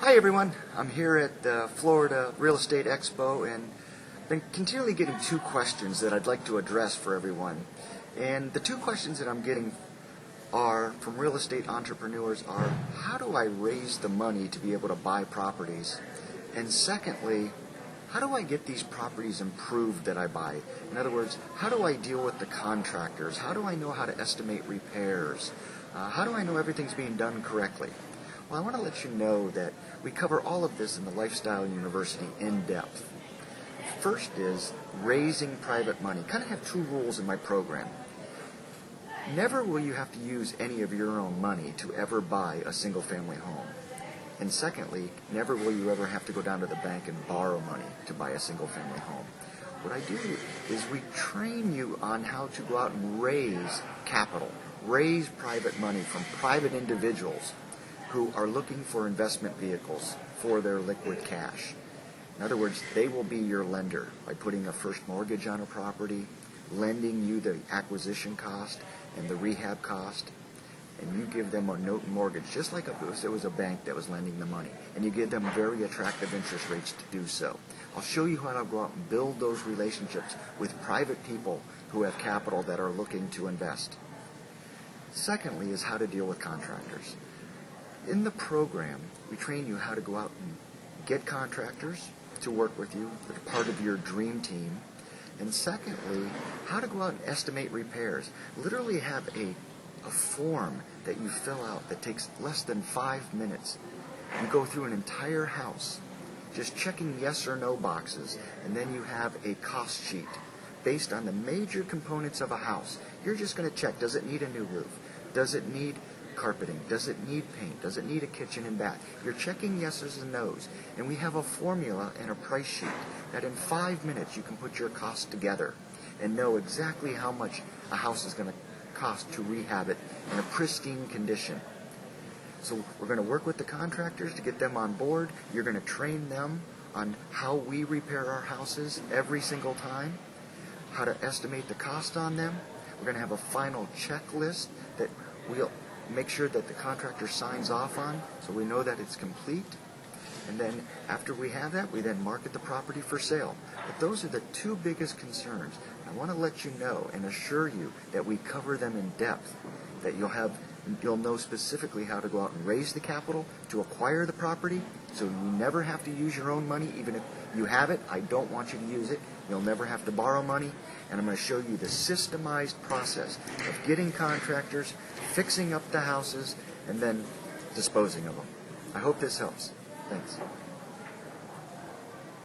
Hi everyone, I'm here at the Florida Real Estate Expo and been continually getting two questions that I'd like to address for everyone. And the two questions that I'm getting are from real estate entrepreneurs are, how do I raise the money to be able to buy properties? And secondly, how do I get these properties improved that I buy? In other words, how do I deal with the contractors? How do I know how to estimate repairs? How do I know everything's being done correctly? Well, I want to let you know that we cover all of this in the Lifestyle University in depth. First is raising private money. Kind of have two rules in my program. Never will you have to use any of your own money to ever buy a single family home. And secondly, never will you ever have to go down to the bank and borrow money to buy a single family home. What I do is we train you on how to go out and raise capital, raise private money from private individuals who are looking for investment vehicles for their liquid cash. In other words, they will be your lender by putting a first mortgage on a property, lending you the acquisition cost and the rehab cost, and you give them a note and mortgage, just like if it was a bank that was lending the money, and you give them very attractive interest rates to do so. I'll show you how to go out and build those relationships with private people who have capital that are looking to invest. Secondly is how to deal with contractors. In the program, we train you how to go out and get contractors to work with you, that are part of your dream team. And secondly, how to go out and estimate repairs. Literally have a form that you fill out that takes less than 5 minutes. You go through an entire house, just checking yes or no boxes, and then you have a cost sheet based on the major components of a house. You're just going to check, does it need a new roof? Does it need carpeting? Does it need paint? Does it need a kitchen and bath? You're checking yeses and nos. And we have a formula and a price sheet that in 5 minutes you can put your costs together and know exactly how much a house is going to cost to rehab it in a pristine condition. So we're going to work with the contractors to get them on board. You're going to train them on how we repair our houses every single time, how to estimate the cost on them. We're going to have a final checklist that we'll make sure that the contractor signs off on so we know that it's complete. And then after we have that, we then market the property for sale. But those are the two biggest concerns. I want to let you know and assure you that we cover them in depth, that you'll know specifically how to go out and raise the capital to acquire the property, so you never have to use your own money. Even if you have it, I don't want you to use it. You'll never have to borrow money. And I'm going to show you the systemized process of getting contractors, fixing up the houses, and then disposing of them. I hope this helps. Thanks.